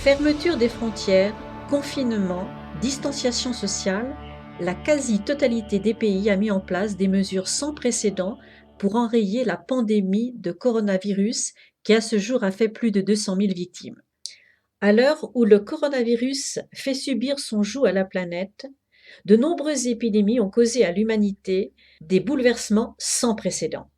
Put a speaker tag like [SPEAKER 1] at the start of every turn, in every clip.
[SPEAKER 1] Fermeture des frontières, confinement, distanciation sociale, la quasi-totalité des pays a mis en place des mesures sans précédent pour enrayer la pandémie de coronavirus qui à ce jour a fait plus de 200 000 victimes. À l'heure où le coronavirus fait subir son joug à la planète, de nombreuses épidémies ont causé à l'humanité des bouleversements sans précédent.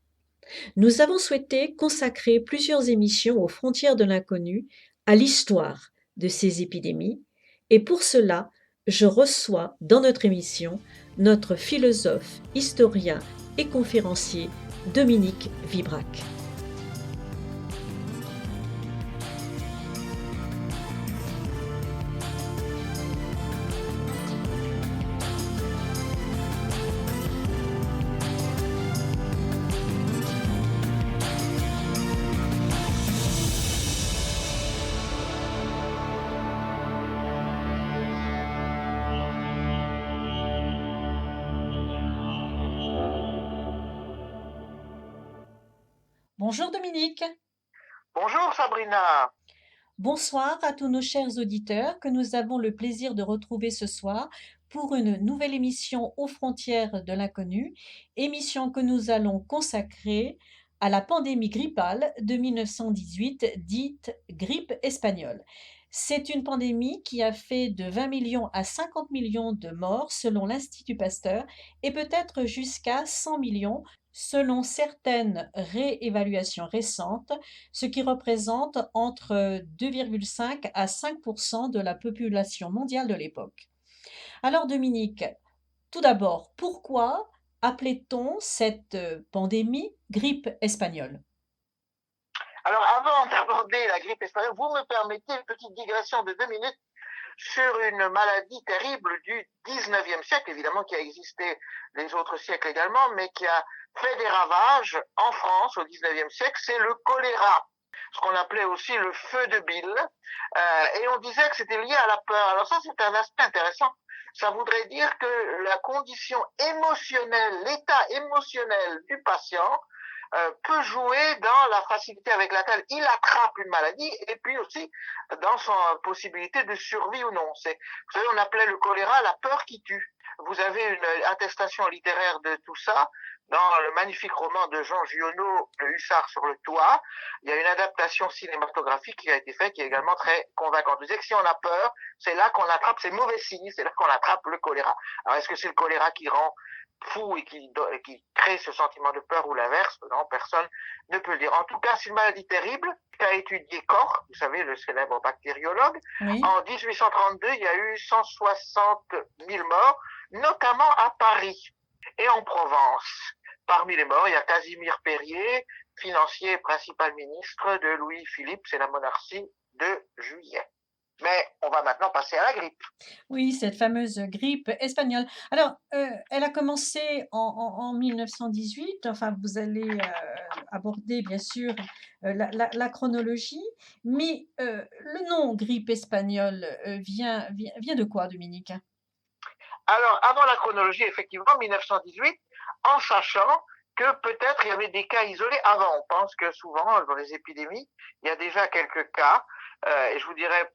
[SPEAKER 1] Nous avons souhaité consacrer plusieurs émissions aux frontières de l'inconnu, à l'histoire de ces épidémies, et pour cela, je reçois dans notre émission notre philosophe, historien et conférencier Dominique Vibrac. Bonjour Dominique.
[SPEAKER 2] Bonjour Sabrina.
[SPEAKER 1] Bonsoir à tous nos chers auditeurs que nous avons le plaisir de retrouver ce soir pour une nouvelle émission aux frontières de l'inconnu, émission que nous allons consacrer à la pandémie grippale de 1918, dite grippe espagnole. C'est une pandémie qui a fait de 20 millions à 50 millions de morts selon l'Institut Pasteur et peut-être jusqu'à 100 millions selon certaines réévaluations récentes, ce qui représente entre 2,5 à 5% de la population mondiale de l'époque. Alors Dominique, tout d'abord, pourquoi appelait-on cette pandémie grippe espagnole?
[SPEAKER 2] Alors avant d'aborder la grippe espagnole, vous me permettez une petite digression de 2 minutes sur une maladie terrible du 19e siècle, évidemment qui a existé les autres siècles également, mais qui a fait des ravages en France au 19e siècle, c'est le choléra, ce qu'on appelait aussi le feu de bile, et on disait que c'était lié à la peur. Alors ça, c'est un aspect intéressant. Ça voudrait dire que la condition émotionnelle, l'état émotionnel du patient peut jouer dans la facilité avec laquelle il attrape une maladie et puis aussi dans son possibilité de survie ou non. Vous savez, on appelait le choléra la peur qui tue. Vous avez une attestation littéraire de tout ça dans le magnifique roman de Jean Giono, Le Hussard sur le toit. Il y a une adaptation cinématographique qui a été faite qui est également très convaincante. Vous savez que si on a peur, c'est là qu'on attrape, c'est mauvais signe, c'est là qu'on attrape le choléra. Alors est-ce que c'est le choléra qui rend fou et qui crée ce sentiment de peur ou l'inverse? Non, personne ne peut le dire. En tout cas, c'est une maladie terrible qu'a étudié Koch, vous savez, le célèbre bactériologue.
[SPEAKER 1] Oui.
[SPEAKER 2] En 1832, il y a eu 160 000 morts, notamment à Paris et en Provence. Parmi les morts, il y a Casimir Périer, financier et principal ministre de Louis-Philippe, c'est la monarchie de Juillet. Mais on va maintenant passer à la grippe.
[SPEAKER 1] Oui, cette fameuse grippe espagnole. Alors, elle a commencé en 1918. Enfin, vous allez aborder, bien sûr, la chronologie. Mais le nom grippe espagnole vient de quoi, Dominique?
[SPEAKER 2] Alors, avant la chronologie, effectivement, 1918, en sachant que peut-être il y avait des cas isolés avant. On pense que souvent, dans les épidémies, il y a déjà quelques cas, et je vous dirais,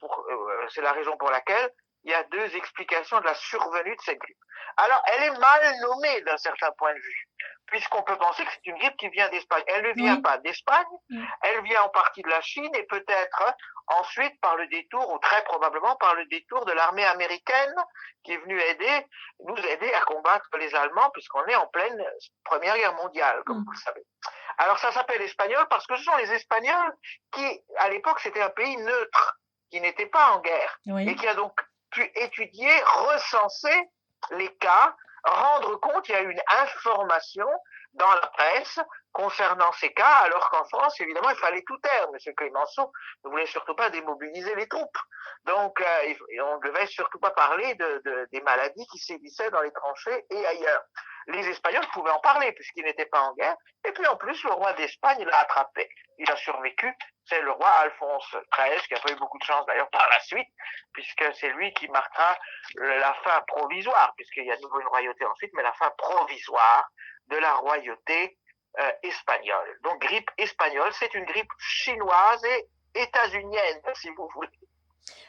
[SPEAKER 2] c'est la raison pour laquelle il y a deux explications de la survenue de cette grippe. Alors, elle est mal nommée d'un certain point de vue, puisqu'on peut penser que c'est une grippe qui vient d'Espagne. Elle ne vient pas d'Espagne, elle vient en partie de la Chine et peut-être ensuite par le détour, ou très probablement par le détour de l'armée américaine qui est venue nous aider à combattre les Allemands, puisqu'on est en pleine Première Guerre mondiale, comme vous le savez. Alors ça s'appelle espagnol parce que ce sont les Espagnols qui, à l'époque, c'était un pays neutre, qui n'était pas en guerre, et qui a donc pu étudier, recenser les cas, rendre compte, il y a une information dans la presse concernant ces cas, alors qu'en France, évidemment, il fallait tout taire. M. Clémenceau ne voulait surtout pas démobiliser les troupes. Donc, on ne devait surtout pas parler des maladies qui sévissaient dans les tranchées et ailleurs. Les Espagnols pouvaient en parler puisqu'ils n'étaient pas en guerre. Et puis, en plus, le roi d'Espagne l'a attrapé. Il a survécu. C'est le roi Alphonse XIII, qui a pas eu beaucoup de chance d'ailleurs par la suite, puisque c'est lui qui marquera la fin provisoire, puisqu'il y a de nouveau une royauté ensuite, mais la fin provisoire de la royauté espagnole. Donc grippe espagnole, c'est une grippe chinoise et états-unienne, si vous voulez.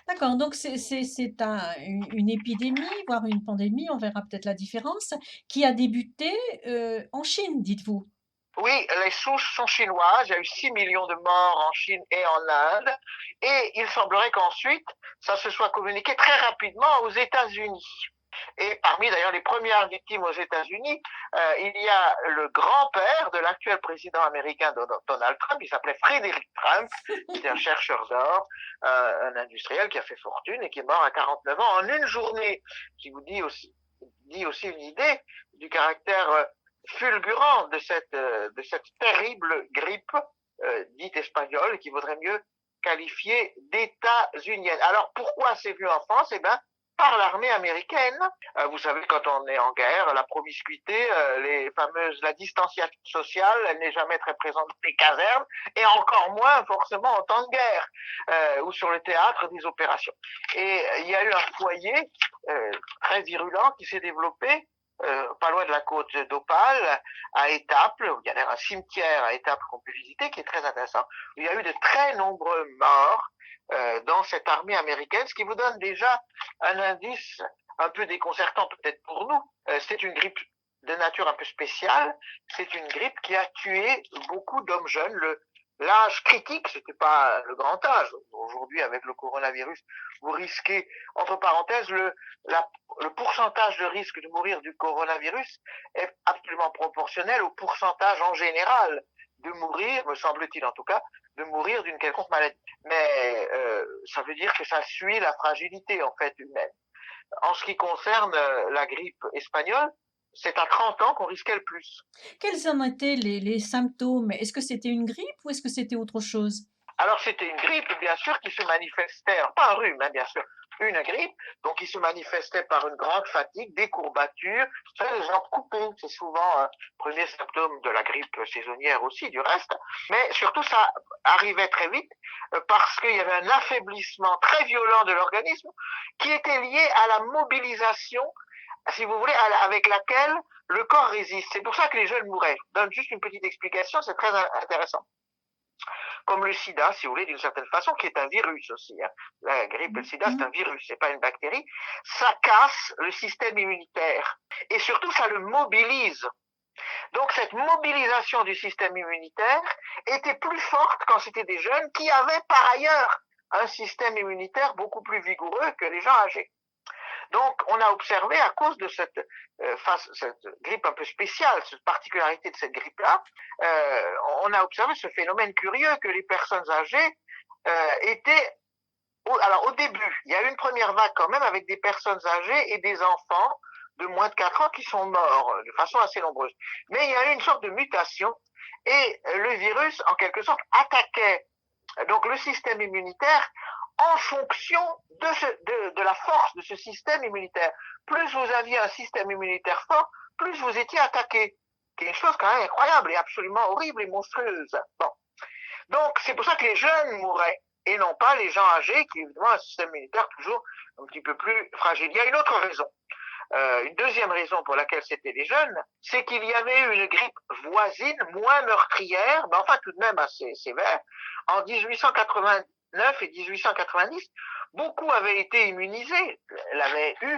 [SPEAKER 1] D'accord, donc c'est une épidémie, voire une pandémie, on verra peut-être la différence, qui a débuté, en Chine, dites-vous?
[SPEAKER 2] Oui, les souches sont chinoises. Il y a eu 6 millions de morts en Chine et en Inde. Et il semblerait qu'ensuite, ça se soit communiqué très rapidement aux États-Unis. Et parmi d'ailleurs les premières victimes aux États-Unis, il y a le grand-père de l'actuel président américain Donald Trump, il s'appelait Frédéric Trump, qui était un chercheur d'or, un industriel qui a fait fortune et qui est mort à 49 ans en une journée, qui vous dit aussi une idée du caractère fulgurant de cette terrible grippe dite espagnole, qui vaudrait mieux qualifier d'états-unienne. Alors pourquoi c'est vu en France? Eh bien, par l'armée américaine. Vous savez, quand on est en guerre, la promiscuité, la distanciation sociale, elle n'est jamais très présente dans les casernes, et encore moins forcément en temps de guerre, ou sur le théâtre des opérations. Et il y a eu un foyer très virulent qui s'est développé pas loin de la côte d'Opale, à Étaples, où il y a un cimetière à Étaples qu'on peut visiter, qui est très intéressant. Il y a eu de très nombreux morts dans cette armée américaine, ce qui vous donne déjà un indice un peu déconcertant peut-être pour nous. C'est une grippe de nature un peu spéciale. C'est une grippe qui a tué beaucoup d'hommes jeunes. L'âge critique, c'était pas le grand âge. Aujourd'hui, avec le coronavirus, vous risquez, entre parenthèses, le pourcentage de risque de mourir du coronavirus est absolument proportionnel au pourcentage en général de mourir, me semble-t-il en tout cas, de mourir d'une quelconque maladie. Mais ça veut dire que ça suit la fragilité en fait humaine. En ce qui concerne la grippe espagnole, c'est à 30 ans qu'on risquait le plus.
[SPEAKER 1] Quels en étaient les symptômes? Est-ce que c'était une grippe ou est-ce que c'était autre chose?
[SPEAKER 2] Alors c'était une grippe, bien sûr, qui se manifestait, alors, pas un rhume, hein, bien sûr, une grippe, donc qui se manifestait par une grande fatigue, des courbatures, les jambes coupées, c'est souvent un premier symptôme de la grippe saisonnière aussi, du reste, mais surtout ça arrivait très vite parce qu'il y avait un affaiblissement très violent de l'organisme qui était lié à la mobilisation, si vous voulez, avec laquelle le corps résiste. C'est pour ça que les jeunes mouraient. Je donne juste une petite explication, c'est très intéressant. Comme le sida, si vous voulez, d'une certaine façon, qui est un virus aussi. Hein. La grippe, le sida, c'est un virus, c'est pas une bactérie. Ça casse le système immunitaire. Et surtout, ça le mobilise. Donc, cette mobilisation du système immunitaire était plus forte quand c'était des jeunes qui avaient par ailleurs un système immunitaire beaucoup plus vigoureux que les gens âgés. Donc, on a observé, à cause de cette grippe un peu spéciale, cette particularité de cette grippe-là, on a observé ce phénomène curieux que les personnes âgées étaient... Alors, au début, il y a eu une première vague quand même avec des personnes âgées et des enfants de moins de 4 ans qui sont morts de façon assez nombreuse. Mais il y a eu une sorte de mutation et le virus, en quelque sorte, attaquait donc le système immunitaire en fonction de la force de ce système immunitaire. Plus vous aviez un système immunitaire fort, plus vous étiez attaqué. C'est une chose quand même incroyable et absolument horrible et monstrueuse. Bon. Donc, c'est pour ça que les jeunes mouraient et non pas les gens âgés qui, évidemment, ont un système immunitaire toujours un petit peu plus fragile. Il y a une autre raison. Une deuxième raison pour laquelle c'était les jeunes, c'est qu'il y avait eu une grippe voisine, moins meurtrière, mais enfin tout de même assez sévère, en 1889 et 1890. Beaucoup avaient été immunisés, l'avaient eu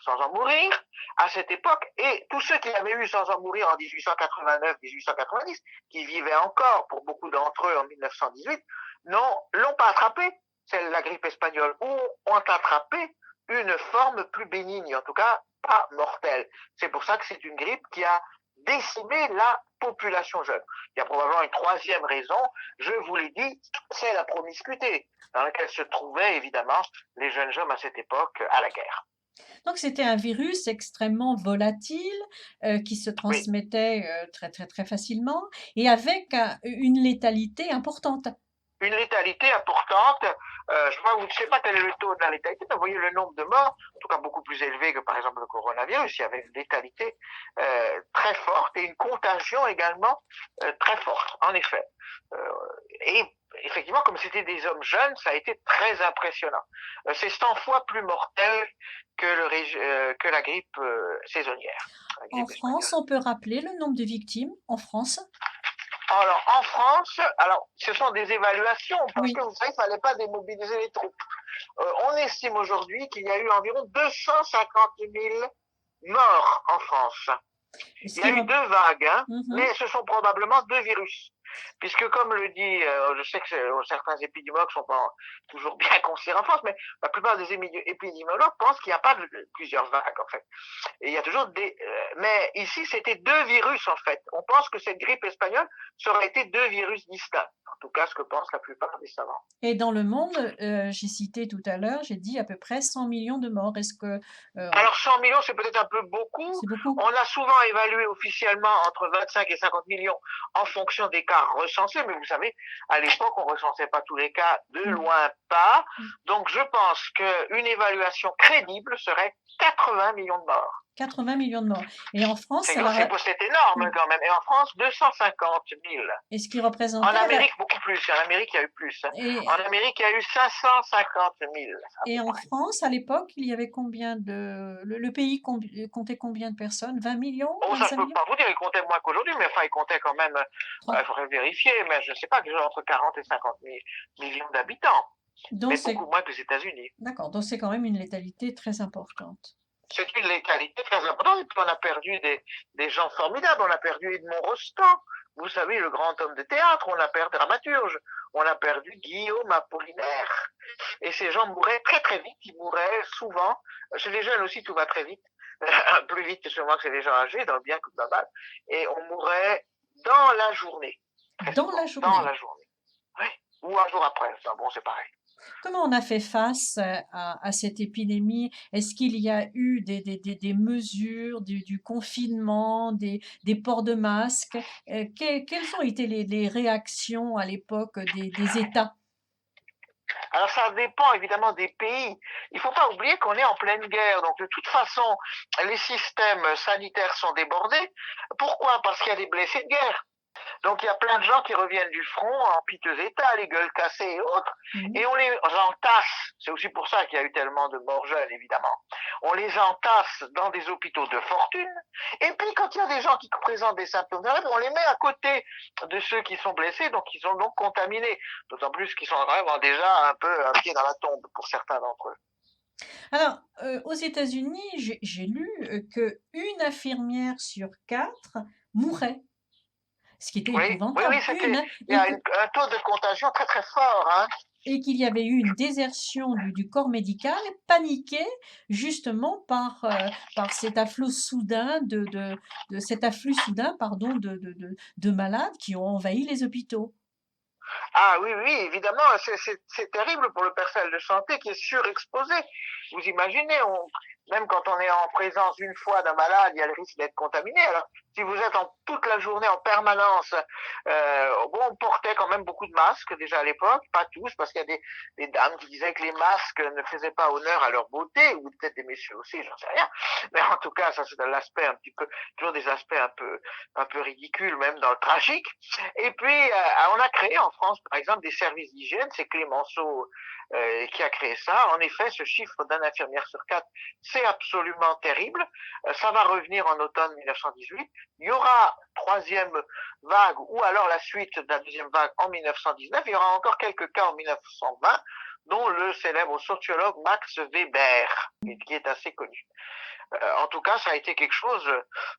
[SPEAKER 2] sans en mourir à cette époque, et tous ceux qui l'avaient eu sans en mourir en 1889-1890, qui vivaient encore pour beaucoup d'entre eux en 1918, l'ont pas attrapé, c'est la grippe espagnole, ou ont attrapé une forme plus bénigne, en tout cas pas mortelle. C'est pour ça que c'est une grippe qui a décimé la population jeune. Il y a probablement une troisième raison, je vous l'ai dit, c'est la promiscuité dans laquelle se trouvaient évidemment les jeunes hommes à cette époque à la guerre.
[SPEAKER 1] Donc c'était un virus extrêmement volatile, qui se
[SPEAKER 2] Oui,
[SPEAKER 1] transmettait, très, très, très facilement et avec une létalité importante.
[SPEAKER 2] une létalité importante. Je ne sais pas quel est le taux de la létalité, mais vous voyez le nombre de morts, en tout cas beaucoup plus élevé que par exemple le coronavirus. Il y avait une létalité très forte et une contagion également très forte, en effet. Et effectivement, comme c'était des hommes jeunes, ça a été très impressionnant. C'est 100 fois plus mortel que la grippe saisonnière, la
[SPEAKER 1] En
[SPEAKER 2] grippe
[SPEAKER 1] France,
[SPEAKER 2] espagnole.
[SPEAKER 1] on peut rappeler le nombre de victimes en France?
[SPEAKER 2] Alors, en France, alors, ce sont des évaluations, parce
[SPEAKER 1] Oui.
[SPEAKER 2] que vous savez, il ne fallait pas démobiliser les troupes. On estime aujourd'hui qu'il y a eu environ 250 000 morts en France.
[SPEAKER 1] Ce
[SPEAKER 2] Il y a
[SPEAKER 1] qui
[SPEAKER 2] eu
[SPEAKER 1] rep-
[SPEAKER 2] deux vagues, hein,
[SPEAKER 1] Mhm.
[SPEAKER 2] mais ce sont probablement deux virus. Puisque comme le dit, je sais que certains épidémiologues sont pas toujours bien considérés en France, mais la plupart des épidémiologues pensent qu'il n'y a pas plusieurs vagues en fait. Et il y a toujours mais ici c'était deux virus en fait. On pense que cette grippe espagnole, ça aurait été deux virus distincts. En tout cas, ce que pensent la plupart des savants.
[SPEAKER 1] Et dans le monde, j'ai cité tout à l'heure, j'ai dit à peu près 100 millions de morts. Est-ce que
[SPEAKER 2] Alors 100 millions, c'est peut-être un peu beaucoup.
[SPEAKER 1] c'est beaucoup?
[SPEAKER 2] On a souvent évalué officiellement entre 25 et 50 millions en fonction des cas recensés, mais vous savez, à l'époque, on ne recensait pas tous les cas, de
[SPEAKER 1] Mm.
[SPEAKER 2] loin pas.
[SPEAKER 1] Mm.
[SPEAKER 2] Donc je pense qu'une évaluation crédible serait 80 millions de morts.
[SPEAKER 1] 80 millions de morts. Et en France,
[SPEAKER 2] C'est
[SPEAKER 1] ça leur a-
[SPEAKER 2] c'est énorme quand même. Et en France, 250 000.
[SPEAKER 1] et ce qui
[SPEAKER 2] En
[SPEAKER 1] représentait
[SPEAKER 2] Amérique, beaucoup plus. En Amérique, il y a eu plus. En
[SPEAKER 1] et,
[SPEAKER 2] Amérique, il y a eu 550 000 à
[SPEAKER 1] et
[SPEAKER 2] peu
[SPEAKER 1] en
[SPEAKER 2] près.
[SPEAKER 1] France, à l'époque, il y avait combien le pays comptait combien de personnes? 20 millions?
[SPEAKER 2] Bon, ça, je
[SPEAKER 1] 25
[SPEAKER 2] peux
[SPEAKER 1] millions?
[SPEAKER 2] pas vous dire, il comptait moins qu'aujourd'hui, mais enfin, il comptait quand même, il
[SPEAKER 1] 30.
[SPEAKER 2] faudrait vérifier, mais je ne sais pas, entre 40 et 50 millions d'habitants,
[SPEAKER 1] Donc
[SPEAKER 2] mais
[SPEAKER 1] c'est
[SPEAKER 2] beaucoup moins que les États-Unis.
[SPEAKER 1] d'accord, donc c'est quand même une létalité très importante.
[SPEAKER 2] C'est une létalité très importante, et puis on a perdu des gens formidables, on a perdu Edmond Rostand, vous savez, le grand homme de théâtre, on a perdu dramaturge, on a perdu Guillaume Apollinaire, et ces gens mouraient très très vite, ils mouraient souvent, chez les jeunes aussi tout va très vite, plus vite que chez moi que chez les gens âgés, dans le bien comme dans le mal, et on mourrait dans la journée, très
[SPEAKER 1] Dans la
[SPEAKER 2] souvent, dans
[SPEAKER 1] journée.
[SPEAKER 2] la journée, oui, ou un jour après, enfin, bon c'est pareil.
[SPEAKER 1] Comment on a fait face à cette épidémie? Est-ce qu'il y a eu des mesures, du confinement, des ports de masques? Quelles ont été les réactions à l'époque des États?
[SPEAKER 2] Alors ça dépend évidemment des pays. Il ne faut pas oublier qu'on est en pleine guerre, donc de toute façon, les systèmes sanitaires sont débordés. Pourquoi? Parce qu'il y a des blessés de guerre. Donc il y a plein de gens qui reviennent du front en piteux état, les gueules cassées et autres,
[SPEAKER 1] Mhm.
[SPEAKER 2] et on les entasse. C'est aussi pour ça qu'il y a eu tellement de morts jeunes, évidemment. On les entasse dans des hôpitaux de fortune, et puis quand il y a des gens qui présentent des symptômes graves, on les met à côté de ceux qui sont blessés, donc qui sont donc contaminés. D'autant plus qu'ils sont vraiment déjà un peu un pied dans la tombe pour certains d'entre eux.
[SPEAKER 1] Alors, aux États-Unis, j'ai lu que une infirmière sur quatre mourait, ce qui était
[SPEAKER 2] Oui, oui,
[SPEAKER 1] épouvantable.
[SPEAKER 2] oui,
[SPEAKER 1] Une,
[SPEAKER 2] c'était.
[SPEAKER 1] hein,
[SPEAKER 2] Il y a un taux de contagion très très fort, hein.
[SPEAKER 1] et qu'il y avait eu une désertion du corps médical, paniqué justement par cet afflux soudain cet afflux soudain, pardon, de malades qui ont envahi les hôpitaux.
[SPEAKER 2] Ah oui, oui, évidemment, c'est terrible pour le personnel de santé qui est surexposé. Vous imaginez, même quand on est en présence une fois d'un malade, il y a le risque d'être contaminé. Alors, si vous êtes toute la journée en permanence, bon, on portait quand même beaucoup de masques déjà à l'époque, pas tous, parce qu'il y a des dames qui disaient que les masques ne faisaient pas honneur à leur beauté, ou peut-être des messieurs aussi, j'en sais rien. Mais en tout cas, ça c'est l'aspect un petit peu, toujours des aspects un peu ridicules, même dans le tragique. Et puis, on a créé en France, par exemple, des services d'hygiène. C'est Clémenceau qui a créé ça. En effet, ce chiffre d'un infirmière sur quatre, c'est absolument terrible. Ça va revenir en automne 1918. Il y aura troisième vague ou alors la suite de la deuxième vague en 1919. Il y aura encore quelques cas en 1920, dont le célèbre sociologue Max Weber, qui est assez connu. En tout cas, ça a été quelque chose,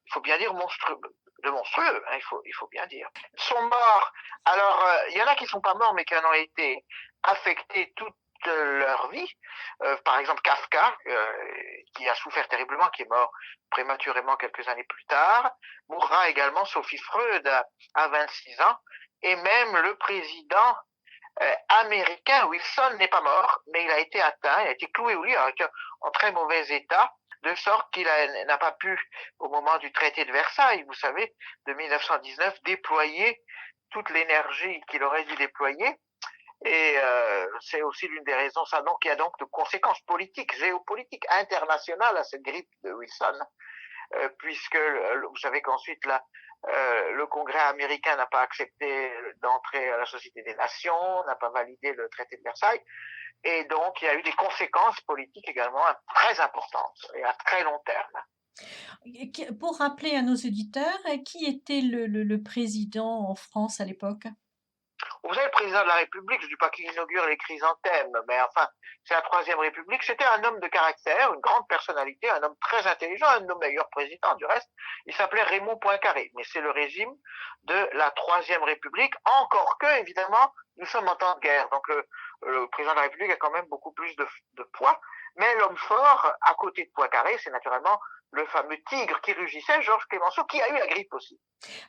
[SPEAKER 2] il faut bien dire, monstrueux, hein, il faut bien dire. Ils sont morts. Alors, il y en a qui ne sont pas morts, mais qui en ont été affectés toute leur vie. Par exemple, Kafka, qui a souffert terriblement, qui est mort prématurément quelques années plus tard. Mourra également Sophie Freud à 26 ans. Et même le président américain Wilson n'est pas mort, mais il a été atteint, il a été cloué au lit en très mauvais état, de sorte qu'il n'a pas pu, au moment du traité de Versailles, vous savez, de 1919, déployer toute l'énergie qu'il aurait dû déployer. Et c'est aussi l'une des raisons, ça donc, il y a donc de conséquences politiques, géopolitiques, internationales à cette grippe de Wilson, puisque vous savez qu'ensuite le Congrès américain n'a pas accepté d'entrer à la Société des Nations, n'a pas validé le traité de Versailles, et donc il y a eu des conséquences politiques également très importantes et à très long terme.
[SPEAKER 1] Pour rappeler à nos auditeurs, qui était le président en France à l'époque?
[SPEAKER 2] Vous savez, le président de la République, je ne dis pas qu'il inaugure les chrysanthèmes, mais enfin, c'est la Troisième République. C'était un homme de caractère, une grande personnalité, un homme très intelligent, un de nos meilleurs présidents du reste. Il s'appelait Raymond Poincaré, mais c'est le régime de la Troisième République, encore que, évidemment, nous sommes en temps de guerre. Donc le président de la République a quand même beaucoup plus de poids. Mais l'homme fort, à côté de Poincaré, c'est naturellement le fameux tigre qui rugissait, Georges Clemenceau, qui a eu la grippe aussi.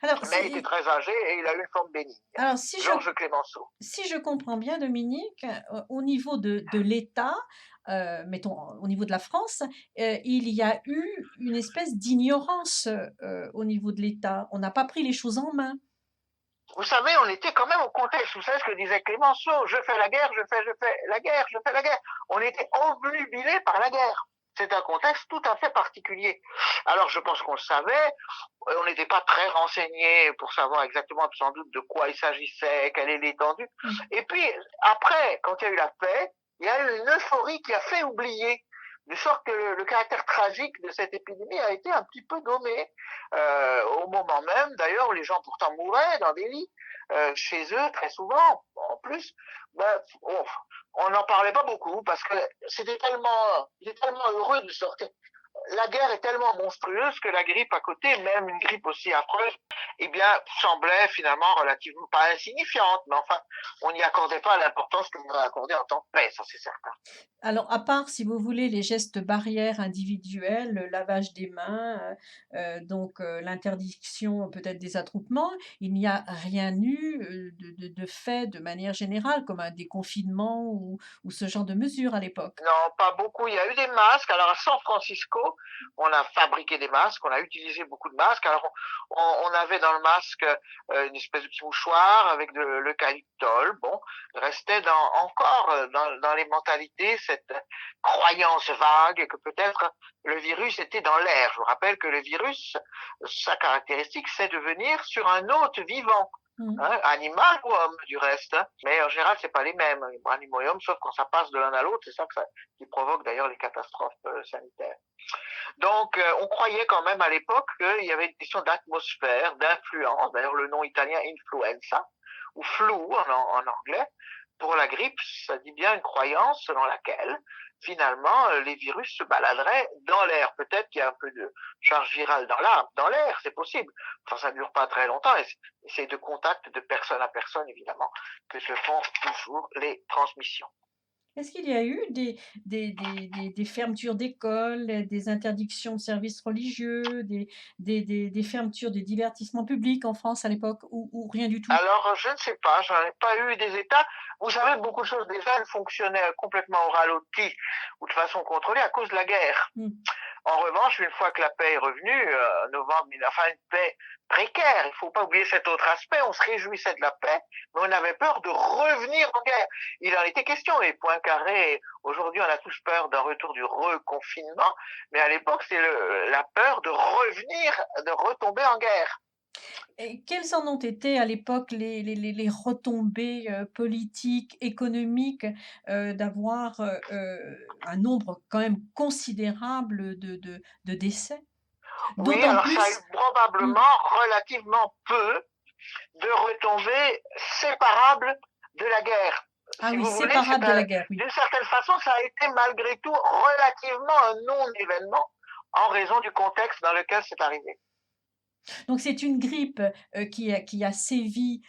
[SPEAKER 1] Alors
[SPEAKER 2] Mais il était
[SPEAKER 1] si
[SPEAKER 2] très âgé et il a eu une forme bénigne.
[SPEAKER 1] alors si je
[SPEAKER 2] Georges Clemenceau.
[SPEAKER 1] si je comprends bien Dominique, au niveau de l'État, mettons au niveau de la France, il y a eu une espèce d'ignorance, au niveau de l'État. On n'a pas pris les choses en main.
[SPEAKER 2] Vous savez, on était quand même au contexte. Vous savez ce que disait Clémenceau? Je fais la guerre, je fais la guerre, je fais la guerre. On était obnubilés par la guerre. C'est un contexte tout à fait particulier. Alors, je pense qu'on le savait. On n'était pas très renseignés pour savoir exactement, sans doute, de quoi il s'agissait, quelle est l'étendue. Et puis, après, quand il y a eu la paix, il y a eu une euphorie qui a fait oublier, de sorte que le caractère tragique de cette épidémie a été un petit peu gommé, au moment même, d'ailleurs, où les gens pourtant mouraient dans des lits, chez eux, très souvent, en plus, ben, on n'en parlait pas beaucoup, parce que il était tellement heureux de sortir. La guerre est tellement monstrueuse que la grippe à côté, même une grippe aussi affreuse, eh bien, semblait finalement relativement pas insignifiante, mais enfin, on n'y accordait pas l'importance qu'on aurait accordée en temps de paix, ça c'est certain.
[SPEAKER 1] Alors, à part, si vous voulez, les gestes barrières individuels, le lavage des mains, donc l'interdiction peut-être des attroupements, il n'y a rien eu, de fait de manière générale, comme un déconfinement ou ce genre de mesures à l'époque?
[SPEAKER 2] Non, pas beaucoup. Il y a eu des masques. Alors à San Francisco, on a fabriqué des masques, on a utilisé beaucoup de masques. Alors on avait dans le masque une espèce de petit mouchoir avec de l'eucalyptol. Bon, restait encore dans les mentalités cette croyance vague que peut-être le virus était dans l'air. Je vous rappelle que le virus, sa caractéristique, c'est de venir sur un hôte vivant.
[SPEAKER 1] Mmh.
[SPEAKER 2] Hein, animal ou homme du reste, hein. Mais en général c'est pas les mêmes, animaux et hommes, sauf quand ça passe de l'un à l'autre, c'est ça qui provoque d'ailleurs les catastrophes sanitaires. Donc on croyait quand même à l'époque qu'il y avait une question d'atmosphère, d'influence, d'ailleurs le nom italien influenza, ou flu en anglais, pour la grippe, ça dit bien une croyance selon laquelle finalement les virus se baladeraient dans l'air. Peut-être qu'il y a un peu de charge virale dans l'air, c'est possible. Enfin, ça ne dure pas très longtemps et c'est de contact de personne à personne, évidemment, que se font toujours les transmissions.
[SPEAKER 1] Est-ce qu'il y a eu des fermetures d'écoles, des interdictions de services religieux, des fermetures de divertissements publics en France à l'époque ou rien du tout?
[SPEAKER 2] Alors, je ne sais pas, j'en ai pas eu des États. Vous savez, beaucoup de choses déjà fonctionnaient complètement au ralenti ou de façon contrôlée à cause de la guerre.
[SPEAKER 1] Mmh.
[SPEAKER 2] En revanche, une fois que la paix est revenue, novembre, enfin une paix précaire, il ne faut pas oublier cet autre aspect, on se réjouissait de la paix, mais on avait peur de revenir en guerre. Il en était question, et Poincaré, aujourd'hui on a tous peur d'un retour du reconfinement, mais à l'époque c'est la peur de revenir, de retomber en guerre.
[SPEAKER 1] Et quelles en ont été à l'époque les retombées, politiques, économiques, d'avoir, un nombre quand même considérable de décès?
[SPEAKER 2] Oui,
[SPEAKER 1] D'autant
[SPEAKER 2] alors ça a eu
[SPEAKER 1] plus mmh,
[SPEAKER 2] probablement relativement peu de retombées séparables de la guerre.
[SPEAKER 1] ah
[SPEAKER 2] Si
[SPEAKER 1] oui,
[SPEAKER 2] vous voulez,
[SPEAKER 1] séparable de la guerre, oui.
[SPEAKER 2] d'une certaine façon, ça a été malgré tout relativement un non-événement en raison du contexte dans lequel c'est arrivé.
[SPEAKER 1] Donc c'est une grippe, qui a sévi,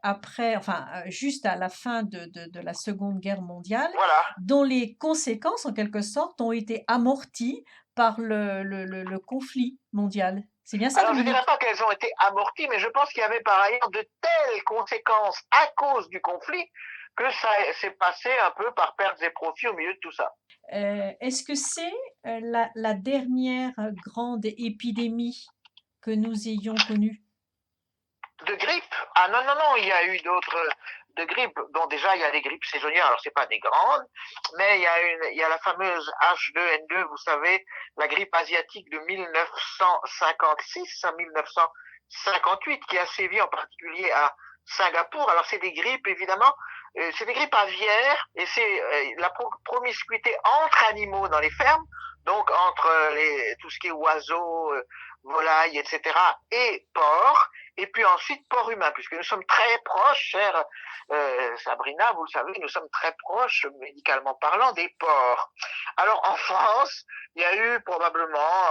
[SPEAKER 1] après enfin, juste à la fin de la Seconde Guerre mondiale,
[SPEAKER 2] Voilà.
[SPEAKER 1] dont les conséquences, en quelque sorte, ont été amorties par le conflit mondial. C'est bien ça,
[SPEAKER 2] Alors, je ne dirais
[SPEAKER 1] Dominique?
[SPEAKER 2] pas qu'elles ont été amorties, mais je pense qu'il y avait par ailleurs de telles conséquences à cause du conflit que ça s'est passé un peu par pertes et profits au milieu de tout ça.
[SPEAKER 1] Est-ce que c'est, la dernière grande épidémie que nous ayons connue?
[SPEAKER 2] De grippe? Ah non, non, non, il y a eu d'autres de grippe. Bon, déjà, il y a des grippes saisonnières, alors c'est pas des grandes, mais il y a la fameuse H2N2, vous savez, la grippe asiatique de 1956 à 1958, qui a sévi en particulier à Singapour. Alors c'est des grippes, évidemment, c'est des grippes aviaires et c'est la promiscuité entre animaux dans les fermes, donc entre tout ce qui est oiseaux, volailles, etc. et porcs, et puis ensuite porcs humains, puisque nous sommes très proches, chère Sabrina, vous le savez, nous sommes très proches, médicalement parlant, des porcs. Alors en France, il y a eu probablement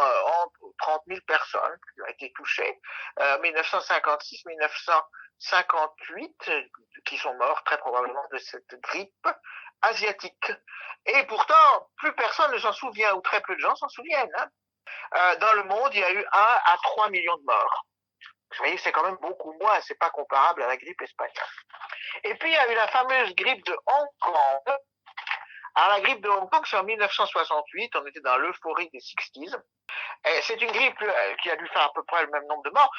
[SPEAKER 2] 30 000 personnes qui ont été touchées, 1956-1958, qui sont morts très probablement de cette grippe asiatique. Et pourtant, plus personne ne s'en souvient, ou très peu de gens s'en souviennent. Hein. Dans le monde, il y a eu 1 à 3 millions de morts. Vous voyez, c'est quand même beaucoup moins, c'est pas comparable à la grippe espagnole. Et puis, il y a eu la fameuse grippe de Hong Kong. Alors, la grippe de Hong Kong, c'est en 1968, on était dans l'euphorie des 60s. C'est une grippe qui a dû faire à peu près le même nombre de morts.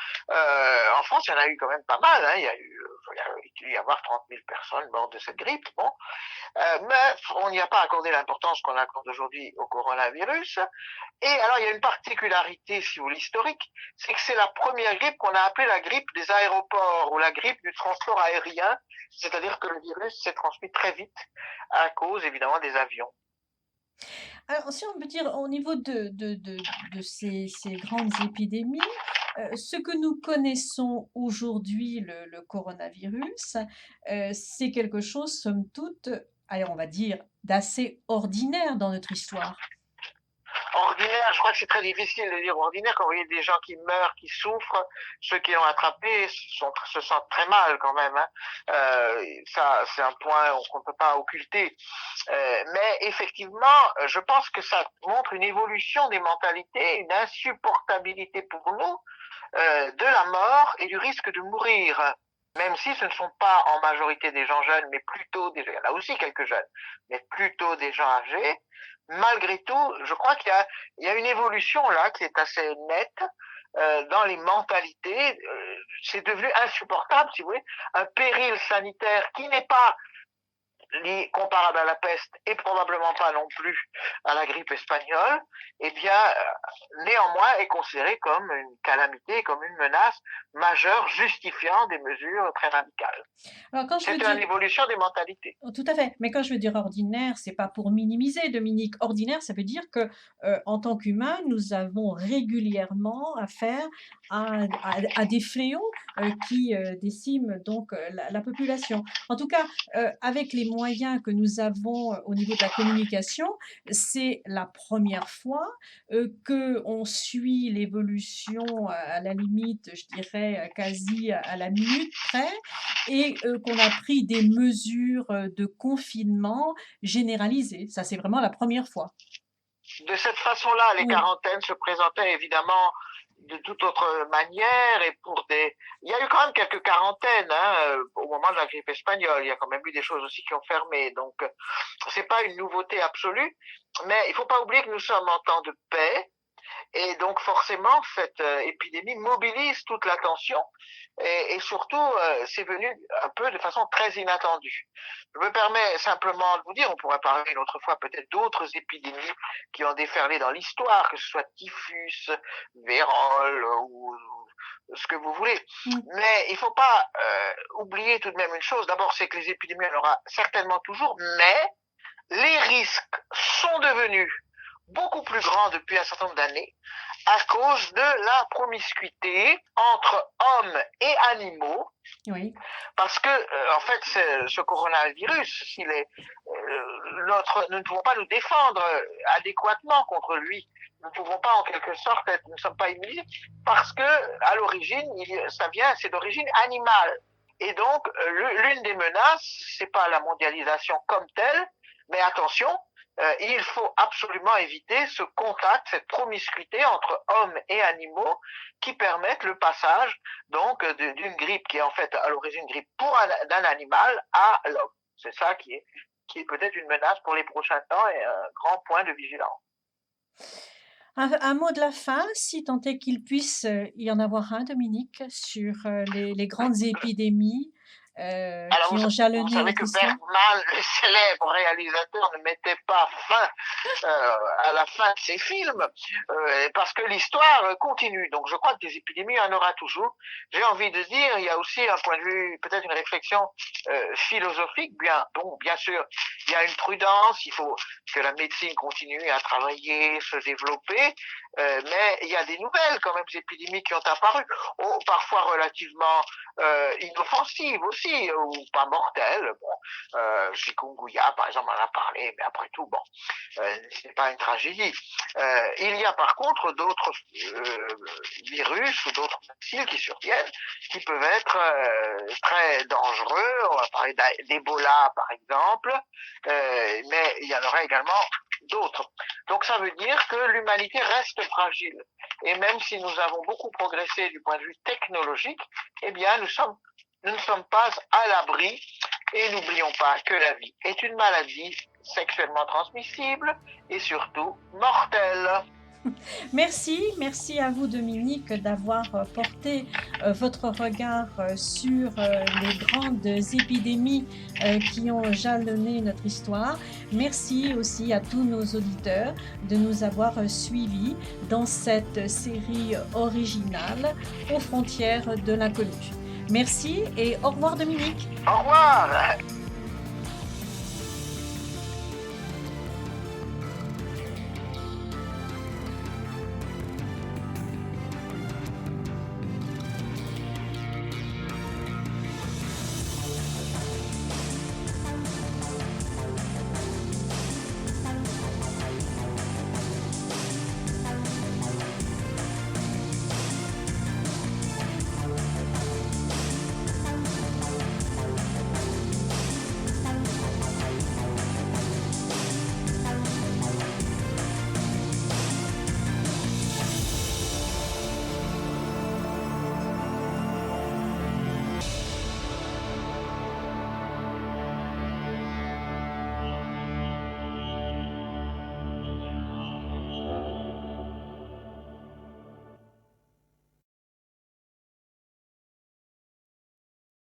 [SPEAKER 2] En France, il y en a eu quand même pas mal. Hein. Il y a dû y avoir 30 000 personnes mortes de cette grippe. Bon. Mais on n'y a pas accordé l'importance qu'on accorde aujourd'hui au coronavirus. Et alors, il y a une particularité, si vous voulez, historique, c'est que c'est la première grippe qu'on a appelée la grippe des aéroports ou la grippe du transport aérien, c'est-à-dire que le virus s'est transmis très vite à cause, évidemment, des avions.
[SPEAKER 1] Alors, si on peut dire au niveau de ces grandes épidémies, ce que nous connaissons aujourd'hui, le coronavirus, c'est quelque chose, somme toute, allez, on va dire, d'assez ordinaire dans notre histoire.
[SPEAKER 2] Ordinaire, je crois que c'est très difficile de dire ordinaire quand vous voyez des gens qui meurent, qui souffrent, ceux qui l'ont attrapé se sentent très mal quand même. Hein. Ça, c'est un point qu'on ne peut pas occulter. Mais effectivement, je pense que ça montre une évolution des mentalités, une insupportabilité pour nous de la mort et du risque de mourir. Même si ce ne sont pas en majorité des gens jeunes, mais plutôt des gens, il y en a aussi quelques jeunes, mais plutôt des gens âgés. Malgré tout, je crois qu'il y a une évolution là qui est assez nette dans les mentalités. C'est devenu insupportable, si vous voulez, un péril sanitaire qui n'est pas comparable à la peste et probablement pas non plus à la grippe espagnole, eh bien, néanmoins est considéré comme une calamité, comme une menace majeure justifiant des mesures très radicales.
[SPEAKER 1] Alors, quand je veux
[SPEAKER 2] C'est
[SPEAKER 1] dire
[SPEAKER 2] une évolution des mentalités.
[SPEAKER 1] Oh, tout à fait, mais quand je veux dire ordinaire, c'est pas pour minimiser, Dominique. Ordinaire, ça veut dire que, en tant qu'humains, nous avons régulièrement affaire à des fléaux, qui, déciment donc, la population. En tout cas, avec les moyens que nous avons, au niveau de la communication, c'est la première fois, qu'on suit l'évolution, à la limite, je dirais, quasi à la minute près et qu'on a pris des mesures, de confinement généralisées. Ça, c'est vraiment la première fois.
[SPEAKER 2] De cette façon-là, les
[SPEAKER 1] Oui,
[SPEAKER 2] quarantaines se présentaient évidemment de toute autre manière et pour des. Il y a eu quand même quelques quarantaines au moment de la grippe espagnole. Il y a quand même eu des choses aussi qui ont fermé. Donc, c'est pas une nouveauté absolue, mais il faut pas oublier que nous sommes en temps de paix. Et donc forcément, cette épidémie mobilise toute l'attention et surtout, c'est venu un peu de façon très inattendue. Je me permets simplement de vous dire, on pourrait parler une autre fois peut-être d'autres épidémies qui ont déferlé dans l'histoire, que ce soit typhus, vérole ou ce que vous voulez.
[SPEAKER 1] mmh,
[SPEAKER 2] Mais il ne faut pas oublier tout de même une chose. D'abord, c'est que les épidémies, il y en aura certainement toujours, mais les risques sont devenus beaucoup plus grands depuis un certain nombre d'années à cause de la promiscuité entre hommes et animaux,
[SPEAKER 1] oui.
[SPEAKER 2] parce que en fait ce coronavirus, nous ne pouvons pas nous défendre adéquatement contre lui. Nous ne pouvons pas en quelque sorte nous ne sommes pas immunisés parce que à l'origine, c'est d'origine animale. Et donc l'une des menaces, c'est pas la mondialisation comme telle, mais attention, il faut absolument éviter ce contact, cette promiscuité entre hommes et animaux qui permettent le passage donc d'une grippe qui est en fait à l'origine une grippe d'un animal à l'homme. C'est ça qui est peut-être une menace pour les prochains temps et un grand point de vigilance.
[SPEAKER 1] Un mot de la fin, si tant est qu'il puisse, y en avoir un, Dominique, sur, les grandes épidémies,
[SPEAKER 2] Alors,
[SPEAKER 1] qui ont
[SPEAKER 2] vous
[SPEAKER 1] jalonné
[SPEAKER 2] savez
[SPEAKER 1] notre
[SPEAKER 2] que
[SPEAKER 1] histoire.
[SPEAKER 2] Bergman, le célèbre réalisateur, ne mettait pas fin à la fin de ses films, parce que l'histoire continue. Donc, je crois que des épidémies, il y en aura toujours. J'ai envie de dire, il y a aussi un point de vue, peut-être une réflexion philosophique. Bien sûr, il y a une prudence, il faut que la médecine continue à travailler, se développer, mais il y a des nouvelles, quand même, épidémies qui ont apparu, parfois relativement inoffensive aussi, ou pas mortelle. Bon, chikungunya, par exemple, on en a parlé, mais après tout, bon, c'est pas une tragédie. Il y a par contre d'autres virus ou d'autres bacilles qui surviennent, qui peuvent être très dangereux. On va parler d'Ebola, par exemple, mais il y en aura également d'autres. Donc ça veut dire que l'humanité reste fragile. Et même si nous avons beaucoup progressé du point de vue technologique, eh bien, nous ne sommes pas à l'abri. Et n'oublions pas que la vie est une maladie sexuellement transmissible et surtout mortelle.
[SPEAKER 1] Merci à vous Dominique d'avoir porté votre regard sur les grandes épidémies qui ont jalonné notre histoire. Merci aussi à tous nos auditeurs de nous avoir suivis dans cette série originale aux frontières de l'inconnu. Merci et au revoir Dominique.
[SPEAKER 2] Au revoir.